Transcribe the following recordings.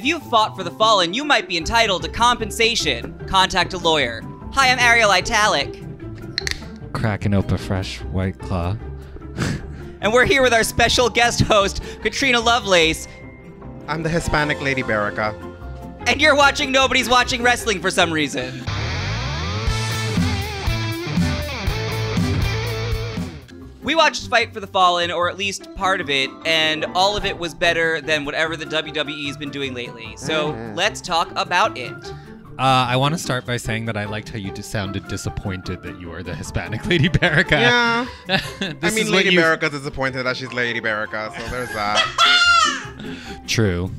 If you fought for the fallen, you might be entitled to compensation. Contact a lawyer. Hi, I'm Ariel Italic. Cracking open a fresh White Claw. And we're here with our special guest host, Katrina Lovelace. I'm the Hispanic Lady Berica. And you're watching Nobody's Watching Wrestling for some reason. We watched Fight for the Fallen, or at least part of it, and all of it was better than whatever the WWE's been doing lately. So let's talk about it. I want to start by saying that I liked how you just sounded disappointed that you are the Hispanic Lady Berica. Yeah. I mean, Lady Berica's disappointed that she's Lady Berica, so there's that. True.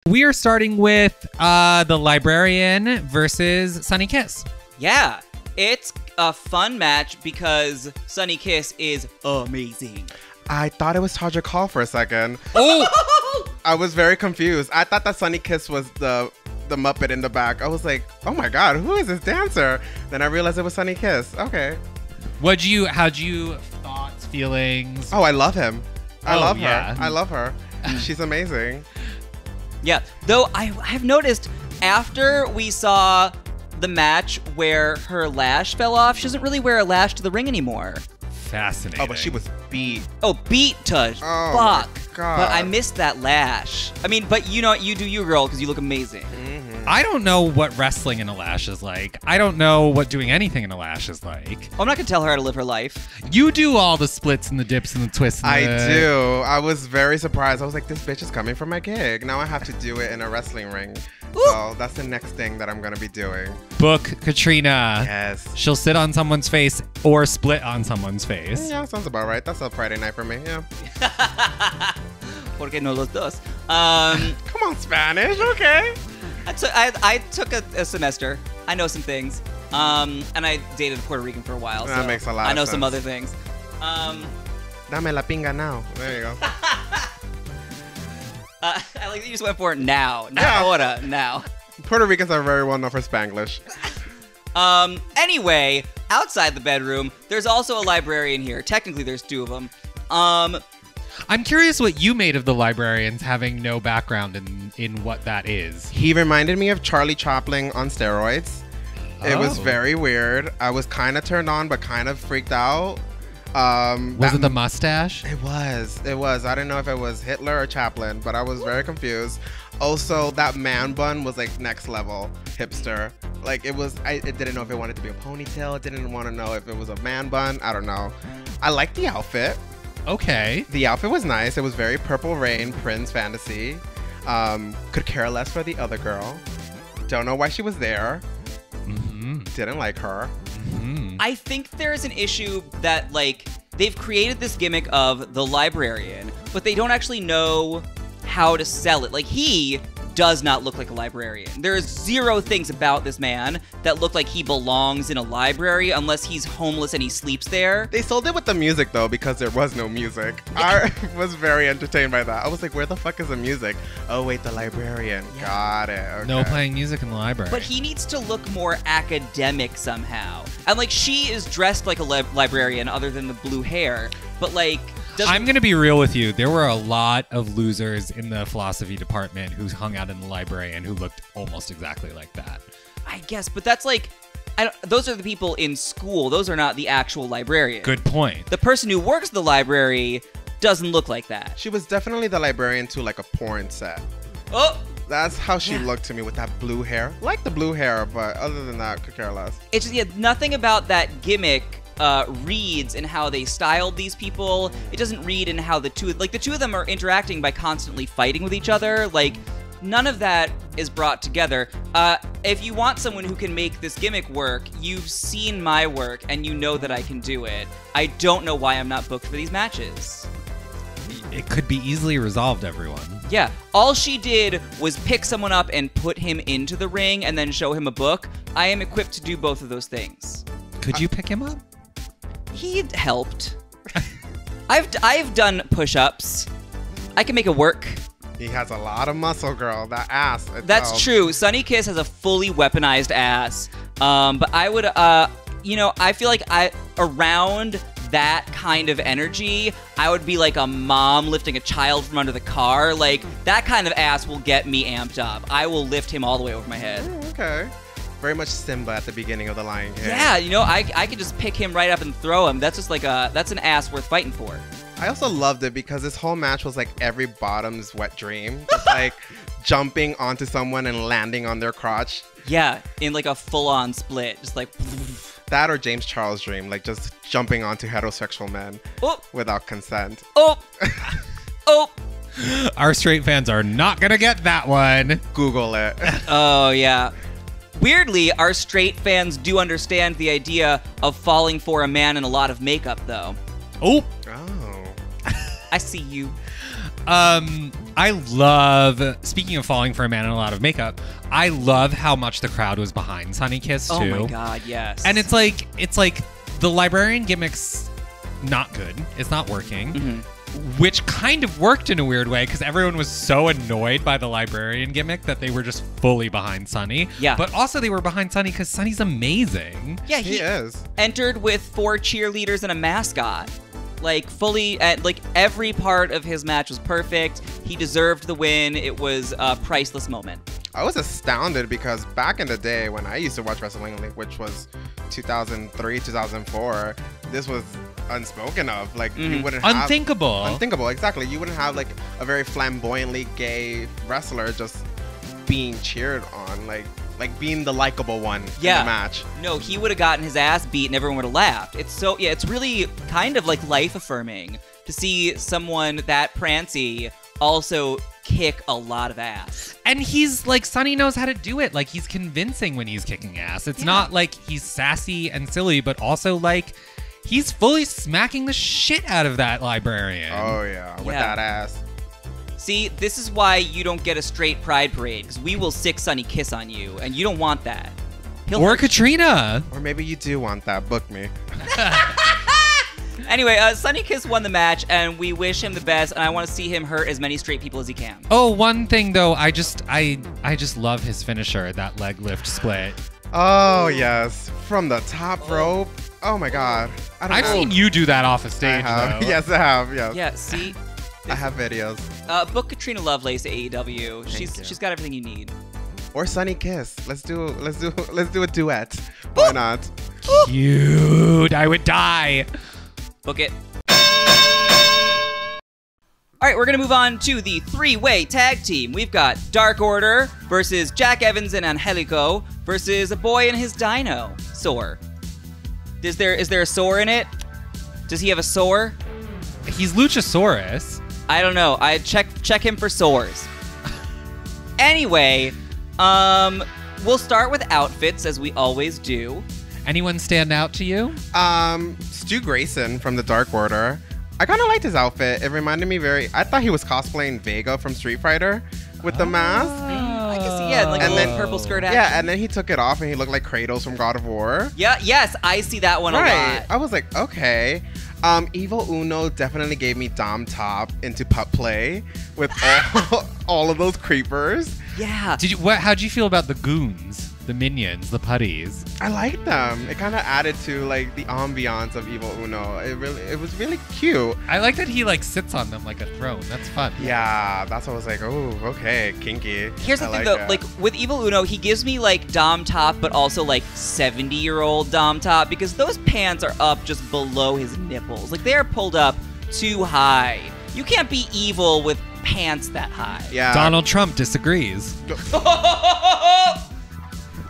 We are starting with the Librarian versus Sunny Kiss. Yeah, it's a fun match because Sunny Kiss is amazing. I thought it was Todrick Hall for a second. Oh! I was very confused. I thought that Sunny Kiss was the Muppet in the back. I was like, oh my God, who is this dancer? Then I realized it was Sunny Kiss. Okay. How'd you thoughts, feelings? Oh, I love him. I love yeah. her. I love her. She's amazing. Yeah, though I've noticed after we saw the match where her lash fell off, she doesn't really wear a lash to the ring anymore. Fascinating. Oh, but she was beat. Oh, beat to fuck. My God. But I missed that lash. I mean, but you know, you do you, girl, because you look amazing. I don't know what wrestling in a lash is like. I don't know what doing anything in a lash is like. I'm not going to tell her how to live her life. You do all the splits and the dips and the twists. And I do. I was very surprised. I was like, this bitch is coming for my gig. Now I have to do it in a wrestling ring. So that's the next thing that I'm going to be doing. Book Katrina. Yes. She'll sit on someone's face or split on someone's face. Yeah, sounds about right. That's a Friday night for me. Yeah. Porque no los dos. Come on, Spanish. Okay. I took a semester. I know some things. And I dated a Puerto Rican for a while. That so makes a lot of sense. I know some other things. Dame la pinga now. There you go. I like that you just went for it now. Yeah. Ahora, now. Puerto Ricans are very well known for Spanglish. Anyway, outside the bedroom, there's also a librarian here. Technically, there's two of them. I'm curious what you made of the librarians having no background in what that is. He reminded me of Charlie Chaplin on steroids. It was very weird. I was kind of turned on, but kind of freaked out. Was it the mustache? It was. I didn't know if it was Hitler or Chaplin, but I was very confused. Also, that man bun was like next level hipster. Like it was, I didn't know if it wanted to be a ponytail. I didn't want to know if it was a man bun. I don't know. I liked the outfit. Okay. The outfit was nice. It was very Purple Rain, Prince fantasy. Could care less for the other girl. Don't know why she was there. Didn't like her. I think there's an issue that, like, they've created this gimmick of the librarian, but they don't actually know how to sell it. Like, he does not look like a librarian. There's zero things about this man that look like he belongs in a library unless he's homeless and he sleeps there. They sold it with the music, though, because there was no music. I was very entertained by that. I was like, where the fuck is the music? Oh, wait, the librarian. Yeah. Got it. Okay. No playing music in the library. But he needs to look more academic somehow. And, like, she is dressed like a librarian other than the blue hair. But, like... I'm going to be real with you. There were a lot of losers in the philosophy department who hung out in the library and who looked almost exactly like that. I guess, but that's like... those are the people in school. Those are not the actual librarian. Good point. The person who works the library doesn't look like that. She was definitely the librarian to like a porn set. Oh! That's how she looked to me with that blue hair. Like the blue hair, but other than that, could care less. It's just, nothing about that gimmick reads in how they styled these people. It doesn't read in how the two of them are interacting by constantly fighting with each other. Like, none of that is brought together. If you want someone who can make this gimmick work, you've seen my work and you know that I can do it. I don't know why I'm not booked for these matches. It could be easily resolved, everyone. Yeah, all she did was pick someone up and put him into the ring and then show him a book. I am equipped to do both of those things. Could you pick him up? He helped. I've done push-ups. I can make it work. He has a lot of muscle, girl. That ass. That's true. Sunny Kiss has a fully weaponized ass. But I would, I feel like around that kind of energy, I would be like a mom lifting a child from under the car. Like, that kind of ass will get me amped up. I will lift him all the way over my head. Oh, okay. Very much Simba at the beginning of The Lion King. Yeah, you know, I could just pick him right up and throw him. That's just like that's an ass worth fighting for. I also loved it because this whole match was like every bottom's wet dream. Just like jumping onto someone and landing on their crotch. Yeah, in like a full-on split. Just like... That or James Charles' dream, like just jumping onto heterosexual men without consent. Oh! Oh! Our straight fans are not gonna get that one. Google it. Oh, yeah. Weirdly, our straight fans do understand the idea of falling for a man in a lot of makeup, though. Oh. I see you. I love, speaking of falling for a man in a lot of makeup, I love how much the crowd was behind Sunny Kiss, too. Oh my god, yes. And it's like the librarian gimmick's not good. It's not working. Mm-hmm. Which kind of worked in a weird way because everyone was so annoyed by the librarian gimmick that they were just fully behind Sunny. Yeah. But also they were behind Sunny because Sunny's amazing. Yeah, He is. entered with 4 cheerleaders and a mascot. Like, fully, like, every part of his match was perfect. He deserved the win. It was a priceless moment. I was astounded because back in the day when I used to watch Wrestling League, which was 2003, 2004, this was unspoken of. Like, you wouldn't have... Unthinkable, exactly. You wouldn't have, like, a very flamboyantly gay wrestler just being cheered on, like being the likable one in the match. No, he would have gotten his ass beat and everyone would have laughed. It's really kind of like life-affirming to see someone that prancy also kick a lot of ass. And he's like, Sunny knows how to do it. Like, he's convincing when he's kicking ass. It's not like he's sassy and silly, but also like he's fully smacking the shit out of that librarian. Oh yeah, with that ass. See, this is why you don't get a straight pride parade, because we will sick Sunny Kiss on you, and you don't want that. Or Katrina. Or maybe you do want that. Book me. Anyway, Sunny Kiss won the match, and we wish him the best, and I want to see him hurt as many straight people as he can. Oh, one thing though, I just love his finisher, that leg lift split. Oh yes, from the top rope. Oh my god. I've seen you do that off a stage though. Yes, I have. Yes. Yeah. See. I have videos. Book Katrina Lovelace at AEW. She's got everything you need. Or Sunny Kiss. Let's do a duet. Why not? Cute. I would die. Book it. All right, we're gonna move on to the 3-way tag team. We've got Dark Order versus Jack Evans and Angelico versus a boy and his dino. Sore. Is there a sore in it? Does he have a sore? He's Luchasaurus. I don't know. I check him for sores. Anyway, we'll start with outfits as we always do. Anyone stand out to you? Stu Grayson from the Dark Order. I kind of liked his outfit. It reminded me I thought he was cosplaying Vega from Street Fighter with the mask. I can see, like a little purple skirt action. Yeah, and then he took it off and he looked like Kratos from God of War. Yeah, yes, I see that one a lot. I was like, okay. Evil Uno definitely gave me Dom Top into pup play with all of those creepers. Yeah. How'd you feel about the goons? The minions, the putties. I liked them. It kind of added to like the ambiance of Evil Uno. It was really cute. I like that he like sits on them like a throne. That's fun. Yeah, that's what I was like, oh, okay, kinky. Here's the thing though, like with Evil Uno, he gives me like Dom Top, but also like 70-year-old Dom Top, because those pants are up just below his nipples. Like they are pulled up too high. You can't be evil with pants that high. Yeah. Donald Trump disagrees.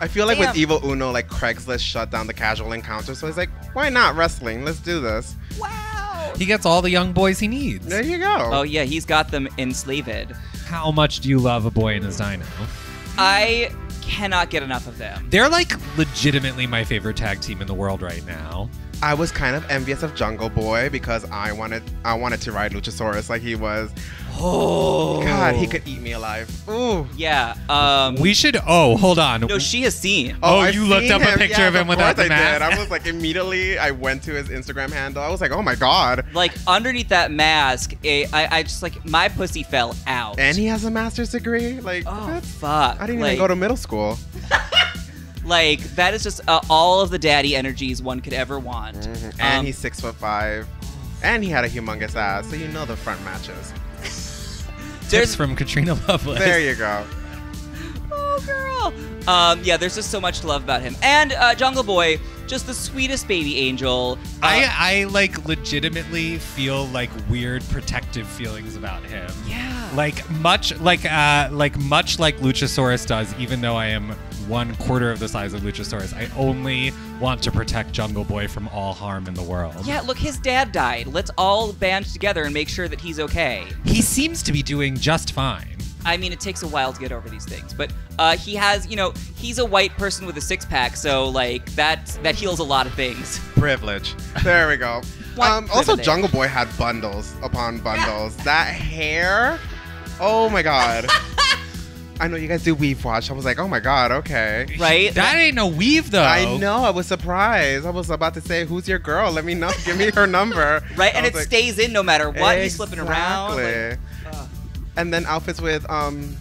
I feel like with Evil Uno, like Craigslist shut down the casual encounter, so he's like, why not wrestling? Let's do this. Wow. He gets all the young boys he needs. There you go. Oh yeah, he's got them enslaved. How much do you love A Boy and His Dino? I cannot get enough of them. They're like legitimately my favorite tag team in the world right now. I was kind of envious of Jungle Boy because I wanted to ride Luchasaurus like he was. Oh God, he could eat me alive. Ooh. Yeah. We should. Oh, hold on. No, she has seen. Oh, you looked up a picture of him without the mask? I was like, immediately I went to his Instagram handle. I was like, oh my God. Like underneath that mask, I just like my pussy fell out. And he has a master's degree. Like, oh what? fuck. I didn't even go to middle school. Like, that is just all of the daddy energies one could ever want. Mm-hmm. And he's 6'5", and he had a humongous ass, so you know the front matches. Tips from Katrina Lovelace. There you go. Oh, girl. Yeah, there's just so much to love about him. And Jungle Boy, just the sweetest baby angel. I like legitimately feel like weird protective feelings about him. Yeah. Like much like Luchasaurus does, even though I am 1/4 of the size of Luchasaurus. I only want to protect Jungle Boy from all harm in the world. Yeah, look, his dad died. Let's all band together and make sure that he's okay. He seems to be doing just fine. I mean, it takes a while to get over these things, but he has, he's a white person with a six-pack, so like that heals a lot of things. Privilege. There we go. Also, privilege? Jungle Boy had bundles upon bundles. That hair, oh my god. I know you guys do weave watch. I was like, oh my god, okay. Right? That ain't no weave though. I know. I was surprised. I was about to say, who's your girl? Let me know. Give me her number. Right, and I it was like, stays in no matter what. He's flipping around. Exactly. And then outfits with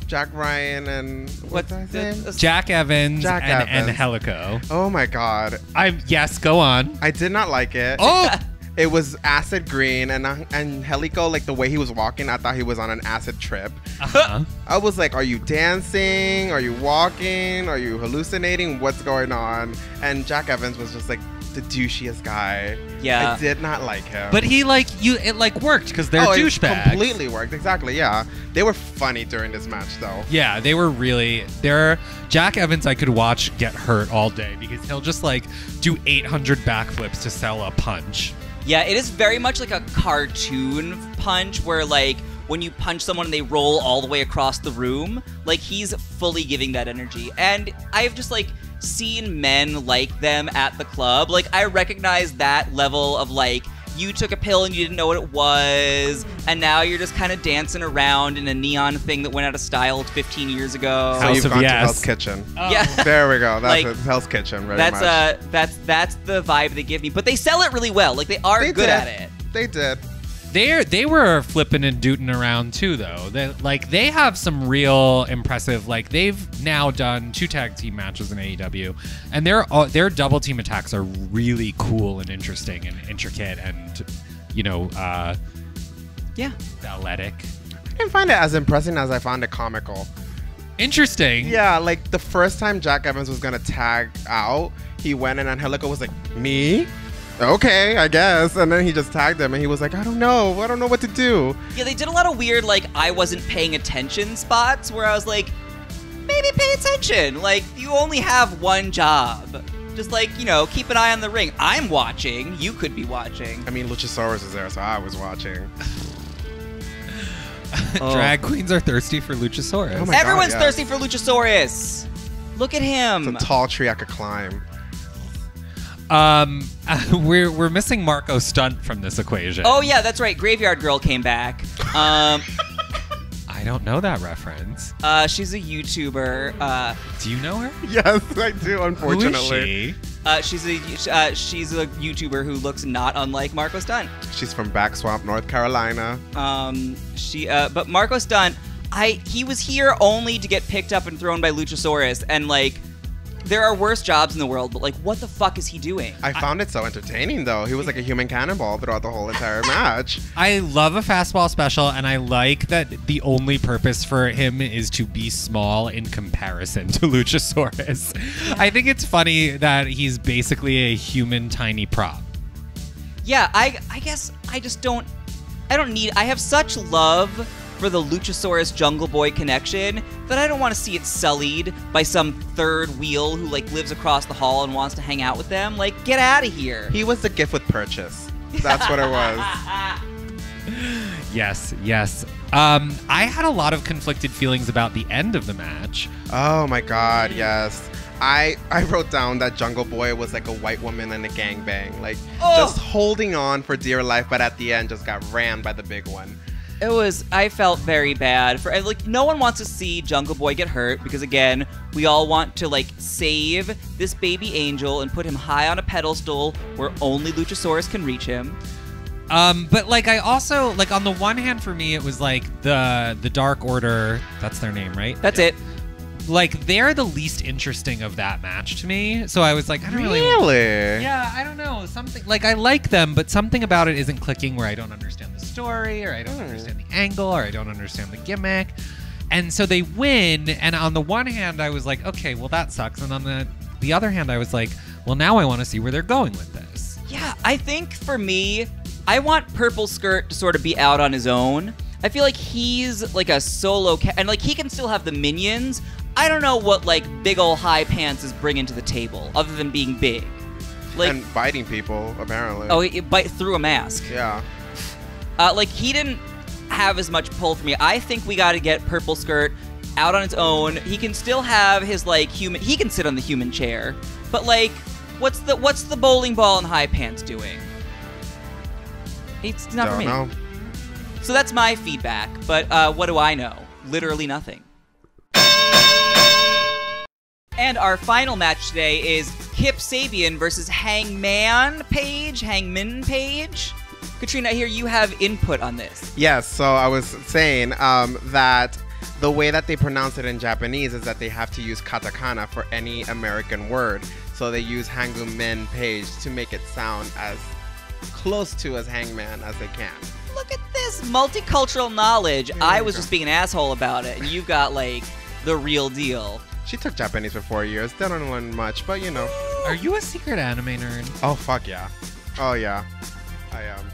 Jack Ryan and what's his name? Jack Evans, Jack and Evans. Helico. Oh my god. Yes, go on. I did not like it. Oh, It was acid green, and Helico, like the way he was walking, I thought he was on an acid trip. I was like, are you dancing? Are you walking? Are you hallucinating? What's going on? And Jack Evans was just like the douchiest guy. Yeah. I did not like him. but he it worked because they're it douchebags. completely worked. Exactly, yeah. They were funny during this match, though. Yeah, they were really. Jack Evans I could watch get hurt all day because he'll just like do 800 backflips to sell a punch. Yeah, it is very much like a cartoon punch where, like, when you punch someone and they roll all the way across the room, like, he's fully giving that energy. And I've just, like, seen men like them at the club. Like, I recognize that level of, like, you took a pill and you didn't know what it was, and now you're just kind of dancing around in a neon thing that went out of style 15 years ago. So House you've of gone to Yes. Hell's Kitchen. Yeah. There we go. That's Like, it. Hell's Kitchen, very That's much. that's the vibe they give me. But they sell it really well. Like, they are They good did. at it. They did. They were flipping and dooting around too, though. They have some real impressive. Like they've now done 2 tag team matches in AEW, and their double team attacks are really cool and interesting and intricate and athletic. I didn't find it as impressive as I found it comical. Interesting. Yeah, like the first time Jack Evans was gonna tag out, he went in and Helico was like, me? Okay, I guess. And then he just tagged him and he was like, I don't know what to do. Yeah, they did a lot of weird, like, I wasn't paying attention spots where I was like, maybe pay attention. Like, you only have one job. Just, like, keep an eye on the ring. I'm watching. You could be watching. I mean, Luchasaurus is there, so I was watching. Drag queens are thirsty for Luchasaurus. Oh my God, Everyone's yes. thirsty for Luchasaurus. Look at him. It's a tall tree I could climb. We're missing Marco Stunt from this equation. Oh, yeah, that's right. Graveyard Girl came back. I don't know that reference. She's a YouTuber. Do you know her? Yes, I do, unfortunately. Who is she? She's a YouTuber who looks not unlike Marco Stunt. She's from Backswamp, North Carolina. But Marco Stunt, he was here only to get picked up and thrown by Luchasaurus, and like, there are worse jobs in the world, but like, what the fuck is he doing? I found it so entertaining, though. He was like a human cannonball throughout the whole entire match. I love a fastball special, and I like that the only purpose for him is to be small in comparison to Luchasaurus. I think it's funny that he's basically a human tiny prop. Yeah, I guess I just don't. I have such love for the Luchasaurus Jungle Boy connection that I don't want to see it sullied by some third wheel who like lives across the hall and wants to hang out with them. Like, get out of here. He was the gift with purchase. That's what it was. Yes. I had a lot of conflicted feelings about the end of the match. Oh my God, yes. I wrote down that Jungle Boy was like a white woman in a gangbang. Like, just holding on for dear life, but at the end just got rammed by the big one. I felt very bad for, like, no one wants to see Jungle Boy get hurt because, again, we all want to, like, save this baby angel and put him high on a pedestal where only Luchasaurus can reach him. But like, I also, like, on the one hand for me, it was like the Dark Order, that's their name, right? That's it. like, they're the least interesting of that match to me. So I was like, I don't really. Yeah, I don't know. Something like I like them, but something about it isn't clicking where I don't understand the story, or I don't understand the angle, or I don't understand the gimmick. And so they win, and on the one hand, I was like, okay, well, that sucks. And on the other hand, I was like, well, now I want to see where they're going with this. Yeah, I think for me, I want Purple Skirt to sort of be out on his own. I feel like he's like a solo and like he can still have the minions. I don't know what like big ol' high pants is bringing to the table other than being big. Like, and biting people, apparently. Oh, it bite through a mask. Yeah. Like he didn't have as much pull for me. I think we got to get Purple Skirt out on its own. He can still have his like human. He can sit on the human chair, but like, what's the bowling ball and high pants doing? It's not for me. Don't know. So that's my feedback, but what do I know? Literally nothing. And our final match today is Kip Sabian versus Hangman Page. Katrina, I hear you have input on this. Yes, so I was saying that the way that they pronounce it in Japanese is that they have to use katakana for any American word. So they use Hangman Page to make it sound as close to as Hangman as they can. Look at this multicultural knowledge. I was just being an asshole about it, and you've got like the real deal. She took Japanese for 4 years. They don't learn much, but you know. Are you a secret anime nerd? Oh, fuck yeah. Oh, yeah. I am.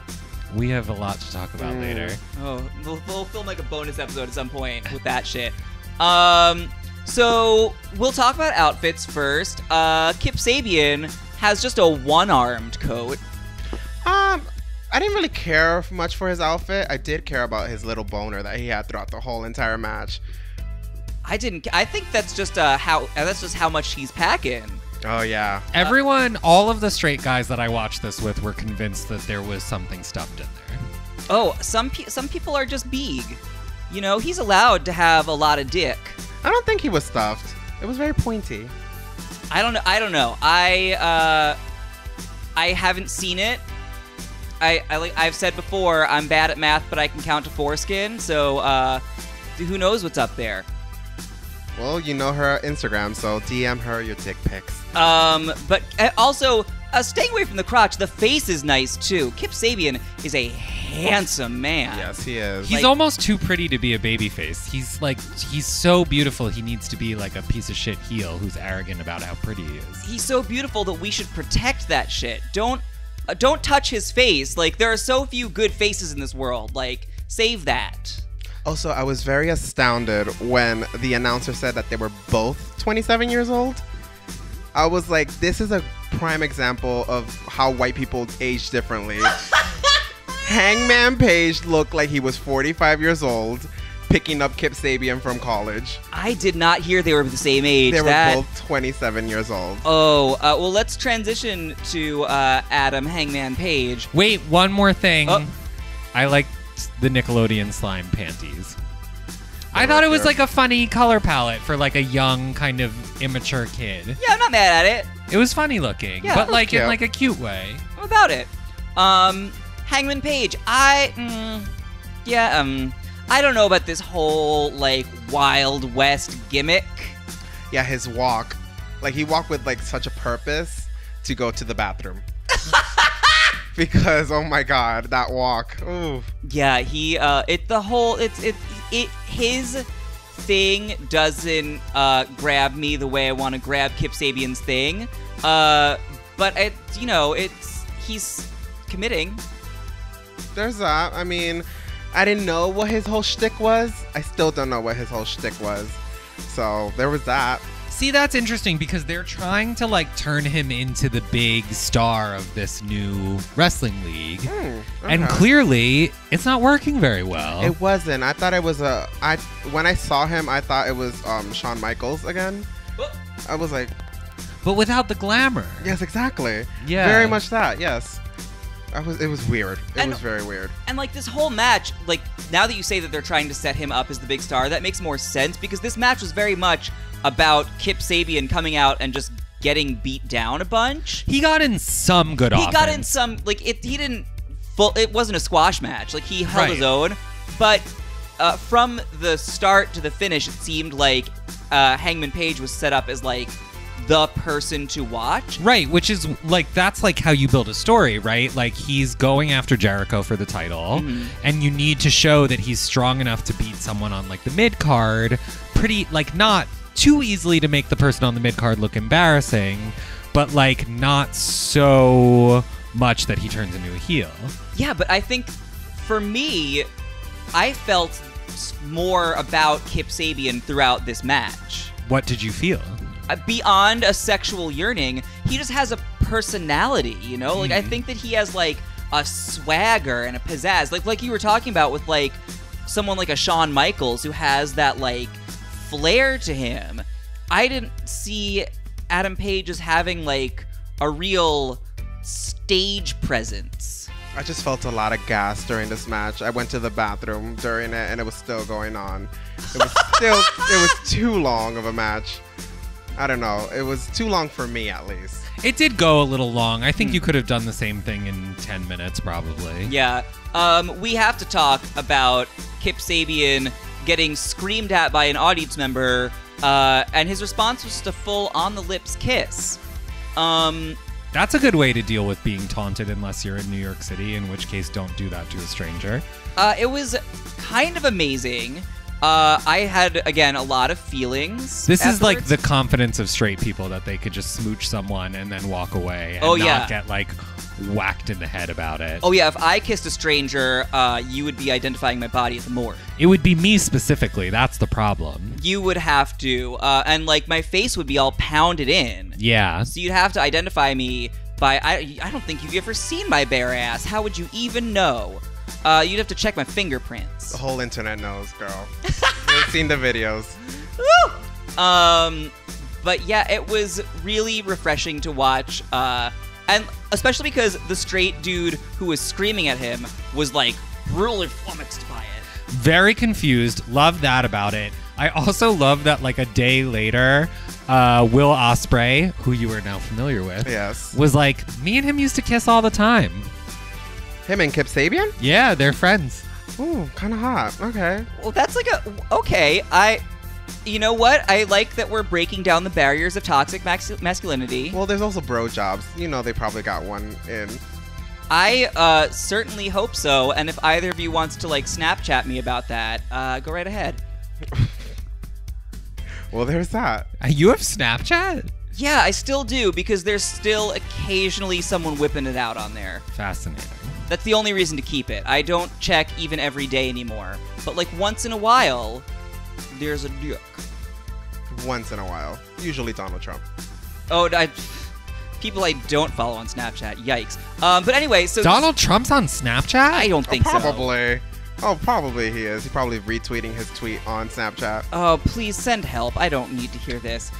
We have a lot to talk about later. Oh, we'll film like a bonus episode at some point with that shit. So we'll talk about outfits first. Kip Sabian has just a one-armed coat. I didn't really care much for his outfit. I did care about his little boner that he had throughout the whole entire match. I didn't. I think that's just how much he's packing. Oh yeah. Everyone, all of the straight guys that I watched this with were convinced that there was something stuffed in there. Oh, some people are just big. You know, he's allowed to have a lot of dick. I don't think he was stuffed. It was very pointy. I don't know. I haven't seen it. I've said before, I'm bad at math, but I can count to foreskin. So who knows what's up there? Well, you know her Instagram, so DM her your dick pics. But also, staying away from the crotch, the face is nice too. Kip Sabian is a handsome man. Yes, he is. He's almost too pretty to be a babyface. He's so beautiful, he needs to be like a piece of shit heel who's arrogant about how pretty he is. He's so beautiful that we should protect that shit. Don't touch his face. Like, there are so few good faces in this world. Like, save that. Also, I was very astounded when the announcer said that they were both 27 years old. I was like, this is a prime example of how white people age differently. Hangman Page looked like he was 45 years old, picking up Kip Sabian from college. I did not hear they were the same age. They were both 27 years old. Oh, well, let's transition to Adam Hangman Page. Wait, one more thing. I like the Nickelodeon slime panties. I thought it was like a funny color palette for like a young kind of immature kid. Yeah, I'm not mad at it. It was funny looking, Yeah, but like cute. in like a cute way. I'm about it. Hangman Page. I don't know about this whole like Wild West gimmick. Yeah, his walk. Like, he walked with like such a purpose to go to the bathroom. Because, oh my god, that walk. Ooh. Yeah, his thing doesn't grab me the way I want to grab Kip Sabian's thing. But he's committing. There's that. I mean, I didn't know what his whole shtick was. I still don't know what his whole shtick was. So there was that. See, that's interesting because they're trying to like turn him into the big star of this new wrestling league. Okay. And clearly, it's not working very well. It wasn't. I thought it was when I saw him, I thought it was Shawn Michaels again. I was like, but without the glamour. yes, exactly. Yeah. Very much that. Yes. It was weird. It was very weird. And like this whole match, like now that you say that they're trying to set him up as the big star, that makes more sense because this match was very much about Kip Sabian coming out and just getting beat down a bunch. He got in some good offense. He got in some, like, it wasn't a squash match. Like, he held his own. But from the start to the finish, it seemed like Hangman Page was set up as like the person to watch. Right, which is like, that's like how you build a story, right? Like, he's going after Jericho for the title, and you need to show that he's strong enough to beat someone on like the mid card, pretty like not too easily to make the person on the mid card look embarrassing, but like not so much that he turns into a heel. Yeah, but I think for me, I felt more about Kip Sabian throughout this match. What did you feel? Beyond a sexual yearning, he just has a personality, you know? Like, I think that he has, like, a swagger and a pizzazz. Like you were talking about with, like, someone like a Shawn Michaels who has that, like, flair to him. I didn't see Adam Page as having, like, a real stage presence. I just felt a lot of gas during this match. I went to the bathroom during it, and it was still going on. It was too long of a match. I don't know. It was too long for me, at least. It did go a little long. I think you could have done the same thing in 10 minutes, probably. Yeah. We have to talk about Kip Sabian getting screamed at by an audience member, and his response was just a full on-the-lips kiss. That's a good way to deal with being taunted unless you're in New York City, in which case don't do that to a stranger. It was kind of amazing. I had, again, a lot of feelings. This is like afterwards. the confidence of straight people, that they could just smooch someone and then walk away and not get like whacked in the head about it. Oh yeah, if I kissed a stranger, you would be identifying my body at the morgue. It would be me specifically. That's the problem. You would have to, and like my face would be all pounded in. Yeah. So you'd have to identify me by, I don't think you've ever seen my bare ass. How would you even know? You'd have to check my fingerprints. The whole internet knows, girl. You've seen the videos. Woo! But yeah, it was really refreshing to watch, and especially because the straight dude who was screaming at him was like really flummoxed by it. Very confused. Love that about it. I also love that like a day later, Will Ospreay, who you are now familiar with, Yes. was like, me and him used to kiss all the time. Him and Kip Sabian? Yeah, they're friends. Ooh, kind of hot. Okay. Well, that's like okay. You know what? I like that we're breaking down the barriers of toxic masculinity. Well, there's also bro jobs. You know, they probably got one in. I certainly hope so. And if either of you wants to like Snapchat me about that, go right ahead. Well, there's that. You have Snapchat? Yeah, I still do because there's still occasionally someone whipping it out on there. Fascinating. That's the only reason to keep it. I don't check even every day anymore. But like once in a while, there's a dick. Once in a while. Usually Donald Trump. Oh, people I don't follow on Snapchat. Yikes. But anyway, so Donald Trump's on Snapchat? I don't think so. Probably. Oh, probably he is. He's probably retweeting his tweet on Snapchat. Oh, please send help. I don't need to hear this.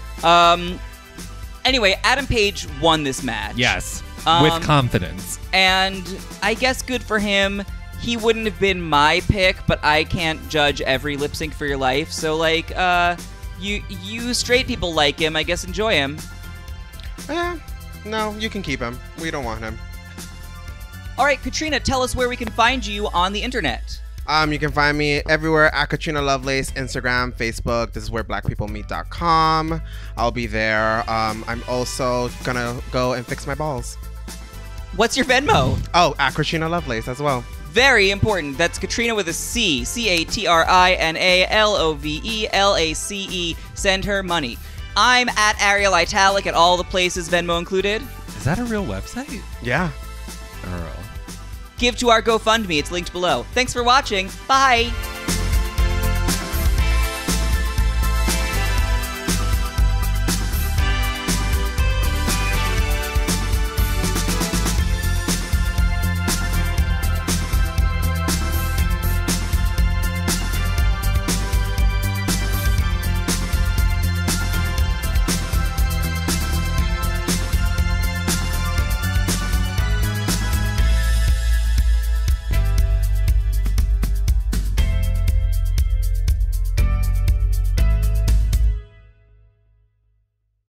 Anyway, Adam Page won this match. Yes. With confidence. And I guess good for him. He wouldn't have been my pick, but I can't judge every lip sync for your life. So, like, you straight people like him. I guess enjoy him. Yeah. No, you can keep him. We don't want him. All right, Katrina, tell us where we can find you on the internet. You can find me everywhere at Katrina Lovelace, Instagram, Facebook. This is where blackpeoplemeet.com. I'll be there. I'm also gonna go and fix my balls. What's your Venmo? Oh, at Katrina Lovelace as well. Very important. That's Katrina with a C. CATRINALOVELACE. Send her money. I'm at Ariel Italic at all the places, Venmo included. Is that a real website? Yeah. Earl. Give to our GoFundMe. It's linked below. Thanks for watching. Bye.